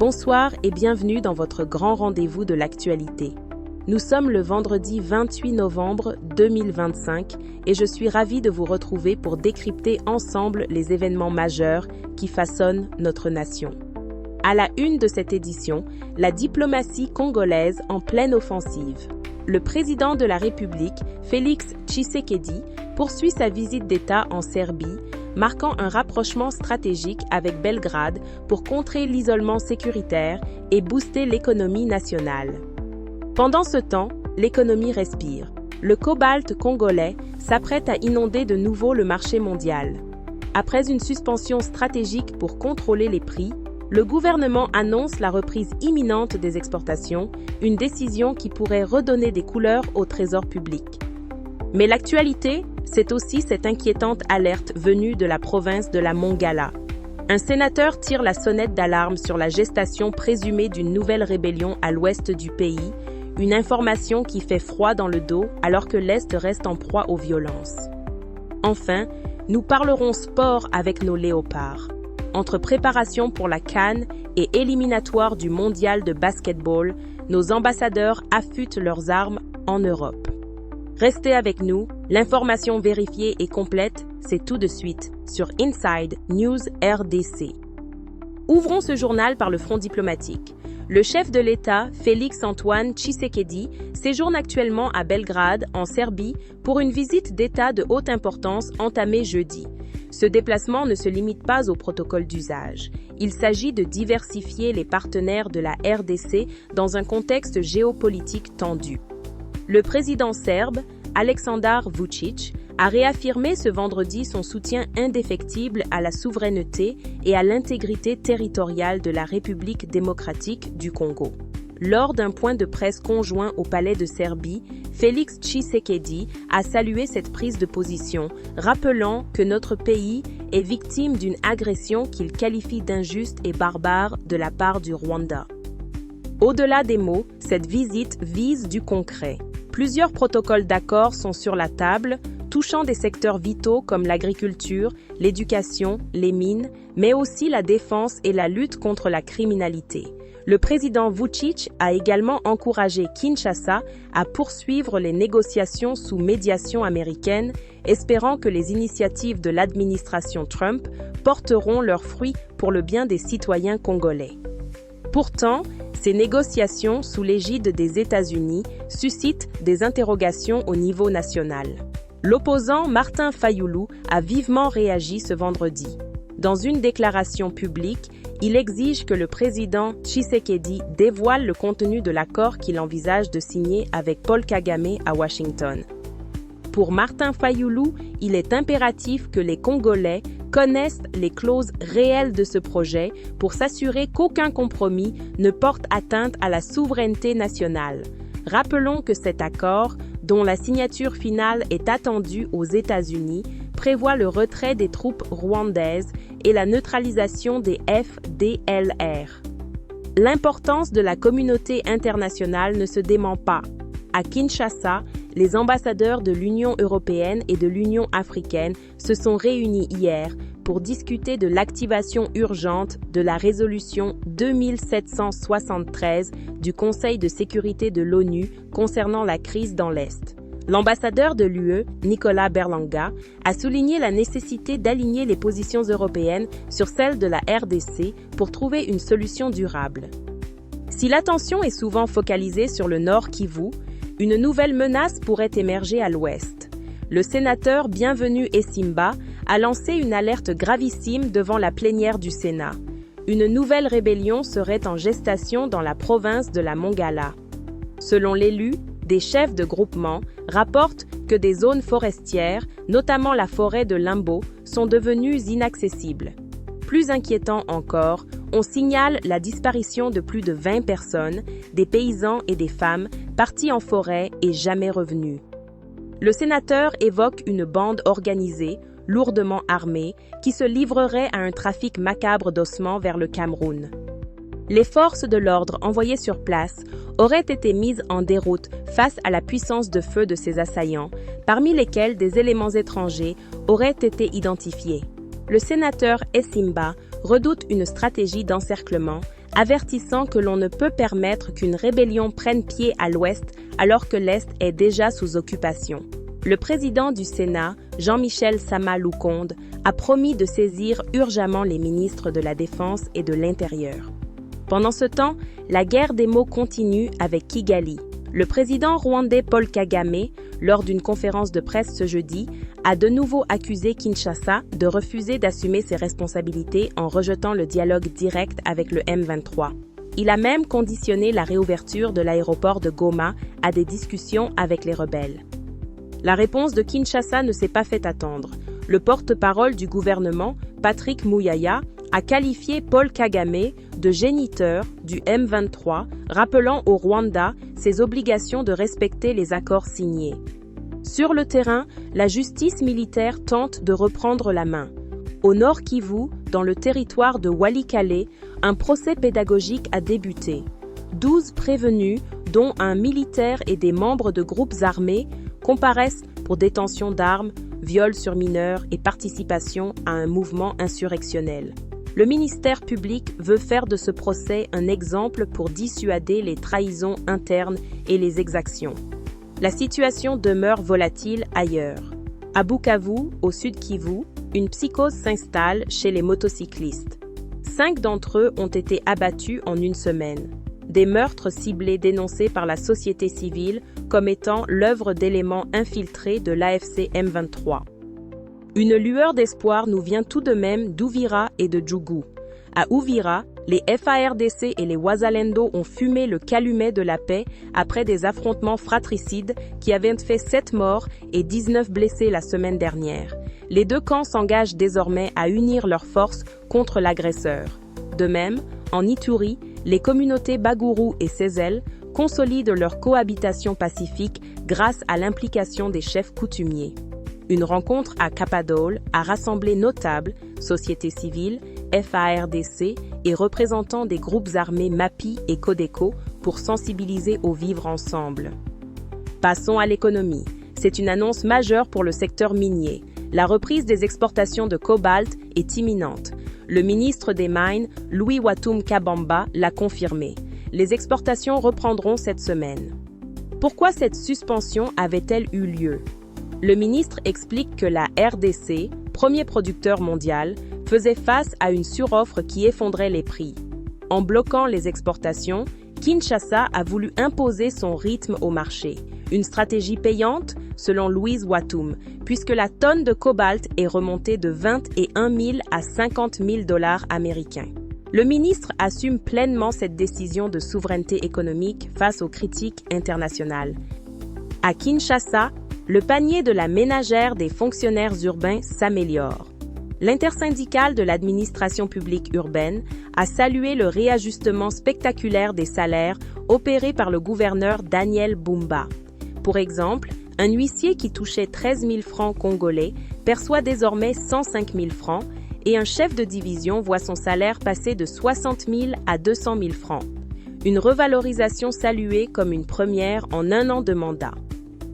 Bonsoir et bienvenue dans votre grand rendez-vous de l'actualité. Nous sommes le vendredi 28 novembre 2025 et je suis ravie de vous retrouver pour décrypter ensemble les événements majeurs qui façonnent notre nation. À la une de cette édition, la diplomatie congolaise en pleine offensive. Le président de la République, Félix Tshisekedi, poursuit sa visite d'État en Serbie, marquant un rapprochement stratégique avec Belgrade pour contrer l'isolement sécuritaire et booster l'économie nationale. Pendant ce temps, l'économie respire. Le cobalt congolais s'apprête à inonder de nouveau le marché mondial. Après une suspension stratégique pour contrôler les prix, le gouvernement annonce la reprise imminente des exportations, une décision qui pourrait redonner des couleurs au trésor public. Mais l'actualité, c'est aussi cette inquiétante alerte venue de la province de la Mongala. Un sénateur tire la sonnette d'alarme sur la gestation présumée d'une nouvelle rébellion à l'ouest du pays, une information qui fait froid dans le dos alors que l'Est reste en proie aux violences. Enfin, nous parlerons sport avec nos léopards. Entre préparation pour la CAN et éliminatoire du mondial de basketball, nos ambassadeurs affûtent leurs armes en Europe. Restez avec nous, l'information vérifiée et complète, c'est tout de suite sur Inside News RDC. Ouvrons ce journal par le front diplomatique. Le chef de l'État, Félix-Antoine Tshisekedi, séjourne actuellement à Belgrade, en Serbie, pour une visite d'État de haute importance entamée jeudi. Ce déplacement ne se limite pas au protocole d'usage. Il s'agit de diversifier les partenaires de la RDC dans un contexte géopolitique tendu. Le président serbe, Aleksandar Vučić, a réaffirmé ce vendredi son soutien indéfectible à la souveraineté et à l'intégrité territoriale de la République démocratique du Congo. Lors d'un point de presse conjoint au Palais de Serbie, Félix Tshisekedi a salué cette prise de position, rappelant que notre pays est victime d'une agression qu'il qualifie d'injuste et barbare de la part du Rwanda. Au-delà des mots, cette visite vise du concret. Plusieurs protocoles d'accord sont sur la table, touchant des secteurs vitaux comme l'agriculture, l'éducation, les mines, mais aussi la défense et la lutte contre la criminalité. Le président Vučić a également encouragé Kinshasa à poursuivre les négociations sous médiation américaine, espérant que les initiatives de l'administration Trump porteront leurs fruits pour le bien des citoyens congolais. Pourtant, ces négociations sous l'égide des États-Unis suscitent des interrogations au niveau national. L'opposant Martin Fayulu a vivement réagi ce vendredi. Dans une déclaration publique, il exige que le président Tshisekedi dévoile le contenu de l'accord qu'il envisage de signer avec Paul Kagame à Washington. Pour Martin Fayulu, il est impératif que les Congolais connaissent les clauses réelles de ce projet pour s'assurer qu'aucun compromis ne porte atteinte à la souveraineté nationale. Rappelons que cet accord, dont la signature finale est attendue aux États-Unis, prévoit le retrait des troupes rwandaises et la neutralisation des FDLR. L'importance de la communauté internationale ne se dément pas. À Kinshasa, les ambassadeurs de l'Union européenne et de l'Union africaine se sont réunis hier pour discuter de l'activation urgente de la résolution 2773 du Conseil de sécurité de l'ONU concernant la crise dans l'Est. L'ambassadeur de l'UE, Nicolas Berlanga, a souligné la nécessité d'aligner les positions européennes sur celles de la RDC pour trouver une solution durable. Si l'attention est souvent focalisée sur le Nord Kivu, une nouvelle menace pourrait émerger à l'ouest. Le sénateur Bienvenu Esimba a lancé une alerte gravissime devant la plénière du Sénat. Une nouvelle rébellion serait en gestation dans la province de la Mongala. Selon l'élu, des chefs de groupement rapportent que des zones forestières, notamment la forêt de Limbo, sont devenues inaccessibles. Plus inquiétant encore, on signale la disparition de plus de 20 personnes, des paysans et des femmes, partis en forêt et jamais revenus. Le sénateur évoque une bande organisée, lourdement armée, qui se livrerait à un trafic macabre d'ossements vers le Cameroun. Les forces de l'ordre envoyées sur place auraient été mises en déroute face à la puissance de feu de ces assaillants, parmi lesquels des éléments étrangers auraient été identifiés. Le sénateur Esimba redoute une stratégie d'encerclement avertissant que l'on ne peut permettre qu'une rébellion prenne pied à l'ouest alors que l'est est déjà sous occupation. Le président du Sénat, Jean-Michel Sama-Loukonde, a promis de saisir urgemment les ministres de la Défense et de l'Intérieur. Pendant ce temps, la guerre des mots continue avec Kigali. Le président rwandais Paul Kagame, lors d'une conférence de presse ce jeudi, a de nouveau accusé Kinshasa de refuser d'assumer ses responsabilités en rejetant le dialogue direct avec le M23. Il a même conditionné la réouverture de l'aéroport de Goma à des discussions avec les rebelles. La réponse de Kinshasa ne s'est pas fait attendre. Le porte-parole du gouvernement, Patrick Muyaya, a qualifié Paul Kagame de géniteur du M23, rappelant au Rwanda ses obligations de respecter les accords signés. Sur le terrain, la justice militaire tente de reprendre la main. Au nord Kivu, dans le territoire de Walikale, un procès pédagogique a débuté. 12 prévenus, dont un militaire et des membres de groupes armés, comparaissent pour détention d'armes, viol sur mineurs et participation à un mouvement insurrectionnel. Le ministère public veut faire de ce procès un exemple pour dissuader les trahisons internes et les exactions. La situation demeure volatile ailleurs. À Bukavu, au sud Kivu, une psychose s'installe chez les motocyclistes. 5 d'entre eux ont été abattus en une semaine. Des meurtres ciblés dénoncés par la société civile comme étant l'œuvre d'éléments infiltrés de l'AFC M23. Une lueur d'espoir nous vient tout de même d'Uvira et de Djougou. À Uvira, les FARDC et les Wazalendo ont fumé le calumet de la paix après des affrontements fratricides qui avaient fait 7 morts et 19 blessés la semaine dernière. Les deux camps s'engagent désormais à unir leurs forces contre l'agresseur. De même, en Ituri, les communautés Bagourou et Sézel consolident leur cohabitation pacifique grâce à l'implication des chefs coutumiers. Une rencontre à Capadole a rassemblé notables, société civile, FARDC et représentants des groupes armés MAPI et Codeco pour sensibiliser au vivre ensemble. Passons à l'économie. C'est une annonce majeure pour le secteur minier. La reprise des exportations de cobalt est imminente. Le ministre des Mines, Louis Watum Kabamba, l'a confirmé. Les exportations reprendront cette semaine. Pourquoi cette suspension avait-elle eu lieu ? Le ministre explique que la RDC, premier producteur mondial, faisait face à une suroffre qui effondrait les prix. En bloquant les exportations, Kinshasa a voulu imposer son rythme au marché. Une stratégie payante, selon Louise Watum, puisque la tonne de cobalt est remontée de 21 000 à 50 000 $ américains. Le ministre assume pleinement cette décision de souveraineté économique face aux critiques internationales. À Kinshasa, le panier de la ménagère des fonctionnaires urbains s'améliore. L'intersyndicale de l'administration publique urbaine a salué le réajustement spectaculaire des salaires opéré par le gouverneur Daniel Bumba. Pour exemple, un huissier qui touchait 13 000 francs congolais perçoit désormais 105 000 francs et un chef de division voit son salaire passer de 60 000 à 200 000 francs. Une revalorisation saluée comme une première en un an de mandat.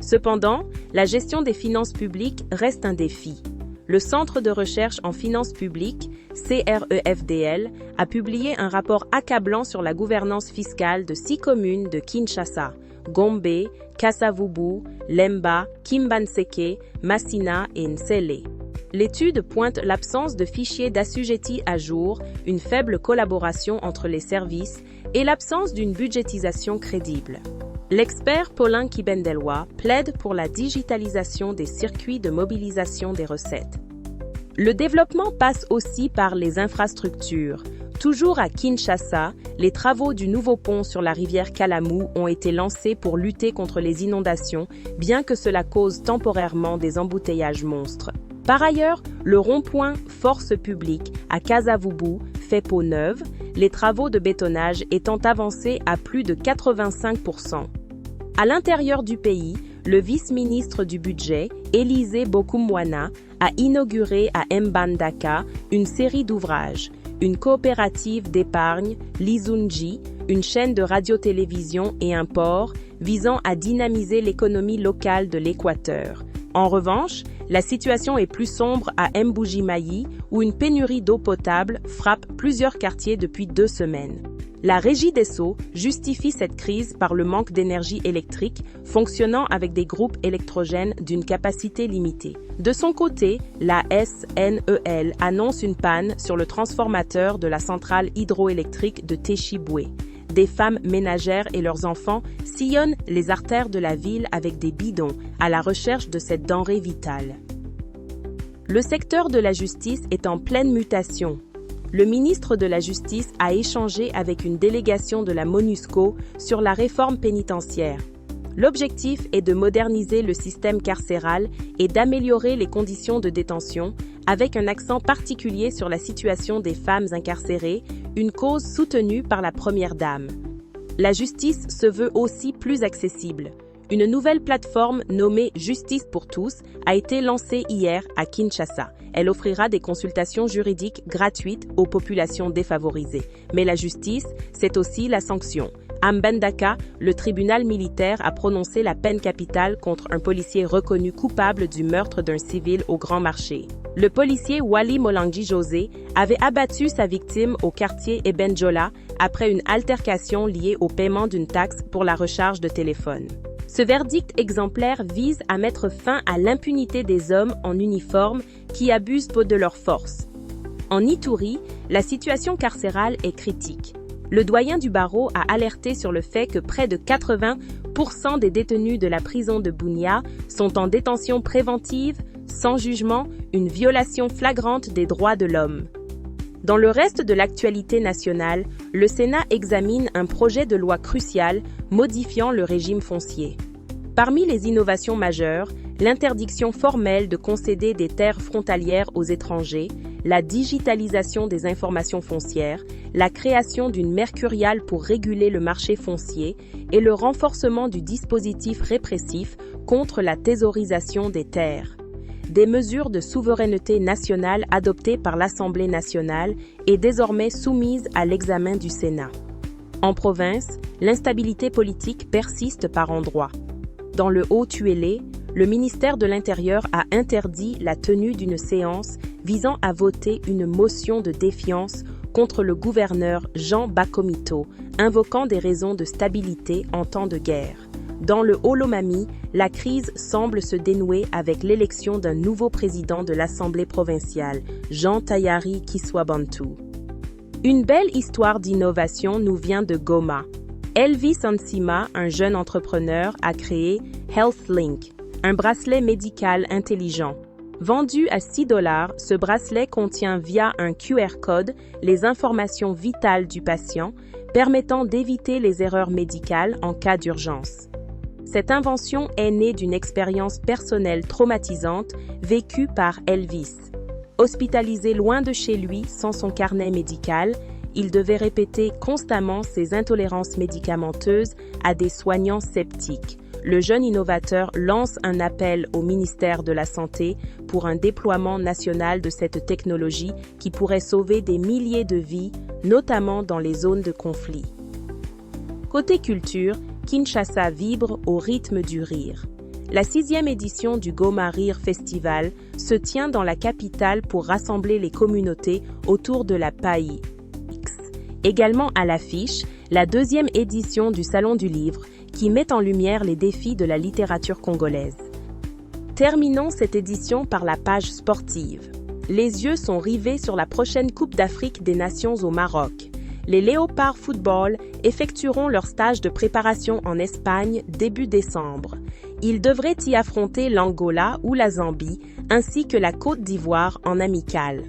Cependant, la gestion des finances publiques reste un défi. Le Centre de recherche en finances publiques, CREFDL, a publié un rapport accablant sur la gouvernance fiscale de 6 communes de Kinshasa, Gombe, Kasavubu, Lemba, Kimbanseke, Masina et Nsele. L'étude pointe l'absence de fichiers d'assujettis à jour, une faible collaboration entre les services et l'absence d'une budgétisation crédible. L'expert Paulin Kibendelwa plaide pour la digitalisation des circuits de mobilisation des recettes. Le développement passe aussi par les infrastructures. Toujours à Kinshasa, les travaux du nouveau pont sur la rivière Kalamu ont été lancés pour lutter contre les inondations, bien que cela cause temporairement des embouteillages monstres. Par ailleurs, le rond-point Force publique à Kasavubu fait peau neuve, les travaux de bétonnage étant avancés à plus de 85%. À l'intérieur du pays, le vice-ministre du budget, Élisée Bokumwana, a inauguré à Mbandaka une série d'ouvrages, une coopérative d'épargne, l'Izunji, une chaîne de radio-télévision et un port visant à dynamiser l'économie locale de l'Équateur. En revanche, la situation est plus sombre à Mbuji-Mayi où une pénurie d'eau potable frappe plusieurs quartiers depuis 2 semaines. La Régie des eaux justifie cette crise par le manque d'énergie électrique fonctionnant avec des groupes électrogènes d'une capacité limitée. De son côté, la SNEL annonce une panne sur le transformateur de la centrale hydroélectrique de Téchiboué. Des femmes ménagères et leurs enfants sillonnent les artères de la ville avec des bidons à la recherche de cette denrée vitale. Le secteur de la justice est en pleine mutation. Le ministre de la Justice a échangé avec une délégation de la MONUSCO sur la réforme pénitentiaire. L'objectif est de moderniser le système carcéral et d'améliorer les conditions de détention, avec un accent particulier sur la situation des femmes incarcérées, une cause soutenue par la Première Dame. La justice se veut aussi plus accessible. Une nouvelle plateforme nommée Justice pour tous a été lancée hier à Kinshasa. Elle offrira des consultations juridiques gratuites aux populations défavorisées. Mais la justice, c'est aussi la sanction. À Mbandaka, le tribunal militaire a prononcé la peine capitale contre un policier reconnu coupable du meurtre d'un civil au Grand Marché. Le policier Wali Molangui José avait abattu sa victime au quartier Ebenjola après une altercation liée au paiement d'une taxe pour la recharge de téléphone. Ce verdict exemplaire vise à mettre fin à l'impunité des hommes en uniforme qui abusent de leur force. En Ituri, la situation carcérale est critique. Le doyen du barreau a alerté sur le fait que près de 80% des détenus de la prison de Bunia sont en détention préventive, sans jugement, une violation flagrante des droits de l'homme. Dans le reste de l'actualité nationale, le Sénat examine un projet de loi crucial modifiant le régime foncier. Parmi les innovations majeures, l'interdiction formelle de concéder des terres frontalières aux étrangers, la digitalisation des informations foncières, la création d'une mercuriale pour réguler le marché foncier et le renforcement du dispositif répressif contre la thésaurisation des terres. Des mesures de souveraineté nationale adoptées par l'Assemblée nationale et désormais soumises à l'examen du Sénat. En province, l'instabilité politique persiste par endroits. Dans le Haut-Tuélé, le ministère de l'Intérieur a interdit la tenue d'une séance visant à voter une motion de défiance contre le gouverneur Jean Bakomito, invoquant des raisons de stabilité en temps de guerre. Dans le Haut-Lomami, la crise semble se dénouer avec l'élection d'un nouveau président de l'Assemblée provinciale, Jean Tayari Kiswabantu. Une belle histoire d'innovation nous vient de Goma. Elvis Ansima, un jeune entrepreneur, a créé HealthLink, un bracelet médical intelligent. Vendu à $6, ce bracelet contient via un QR code les informations vitales du patient, permettant d'éviter les erreurs médicales en cas d'urgence. Cette invention est née d'une expérience personnelle traumatisante vécue par Elvis. Hospitalisé loin de chez lui sans son carnet médical, il devait répéter constamment ses intolérances médicamenteuses à des soignants sceptiques. Le jeune innovateur lance un appel au ministère de la Santé pour un déploiement national de cette technologie qui pourrait sauver des milliers de vies, notamment dans les zones de conflit. Côté culture, Kinshasa vibre au rythme du rire. La 6e édition du Goma Rire Festival se tient dans la capitale pour rassembler les communautés autour de la Paï. Également à l'affiche, la 2e édition du Salon du Livre, qui met en lumière les défis de la littérature congolaise. Terminons cette édition par la page sportive. Les yeux sont rivés sur la prochaine Coupe d'Afrique des Nations au Maroc. Les Léopards Football effectueront leur stage de préparation en Espagne début décembre. Ils devraient y affronter l'Angola ou la Zambie, ainsi que la Côte d'Ivoire en amical.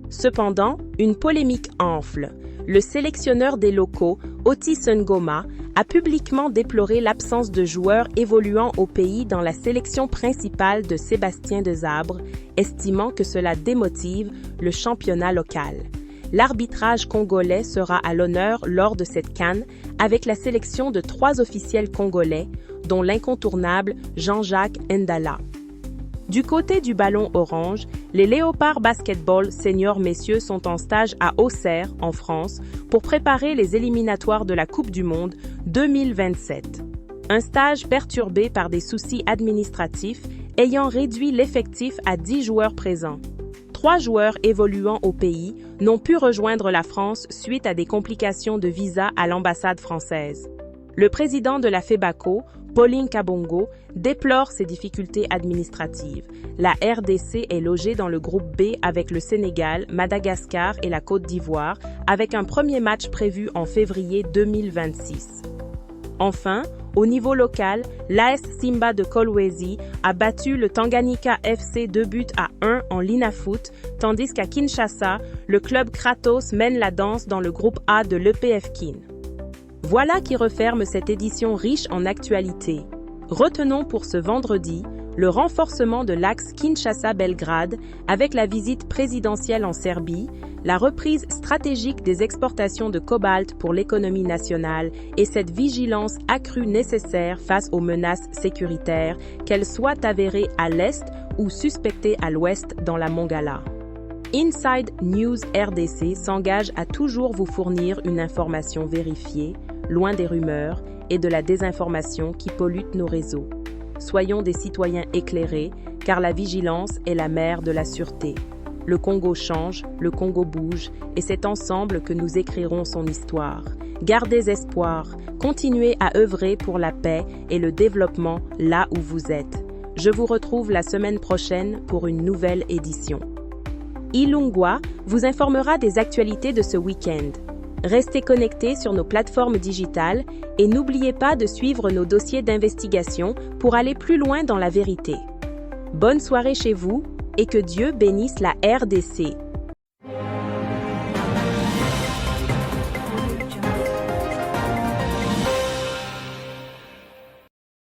Cependant, une polémique enfle. Le sélectionneur des locaux, Otis Ngoma, a publiquement déploré l'absence de joueurs évoluant au pays dans la sélection principale de Sébastien Desabre, estimant que cela démotive le championnat local. L'arbitrage congolais sera à l'honneur lors de cette CAN avec la sélection de 3 officiels congolais, dont l'incontournable Jean-Jacques Ndala. Du côté du ballon orange, les Léopards Basketball Senior Messieurs sont en stage à Auxerre, en France, pour préparer les éliminatoires de la Coupe du Monde 2027. Un stage perturbé par des soucis administratifs ayant réduit l'effectif à 10 joueurs présents. 3 joueurs évoluant au pays n'ont pu rejoindre la France suite à des complications de visa à l'ambassade française. Le président de la FEBACO, Pauline Kabongo, déplore ces difficultés administratives. La RDC est logée dans le groupe B avec le Sénégal, Madagascar et la Côte d'Ivoire, avec un premier match prévu en février 2026. Enfin, au niveau local, l'AS Simba de Kolwezi a battu le Tanganyika FC 2-1 en Linafoot, tandis qu'à Kinshasa, le club Kratos mène la danse dans le groupe A de l'EPF Kin. Voilà qui referme cette édition riche en actualités. Retenons pour ce vendredi le renforcement de l'axe Kinshasa-Belgrade avec la visite présidentielle en Serbie, la reprise stratégique des exportations de cobalt pour l'économie nationale et cette vigilance accrue nécessaire face aux menaces sécuritaires, qu'elles soient avérées à l'est ou suspectées à l'ouest dans la Mongala. Inside News RDC s'engage à toujours vous fournir une information vérifiée, loin des rumeurs et de la désinformation qui polluent nos réseaux. Soyons des citoyens éclairés, car la vigilance est la mère de la sûreté. Le Congo change, le Congo bouge, et c'est ensemble que nous écrirons son histoire. Gardez espoir, continuez à œuvrer pour la paix et le développement là où vous êtes. Je vous retrouve la semaine prochaine pour une nouvelle édition. Ilungwa vous informera des actualités de ce week-end. Restez connectés sur nos plateformes digitales et n'oubliez pas de suivre nos dossiers d'investigation pour aller plus loin dans la vérité. Bonne soirée chez vous et que Dieu bénisse la RDC.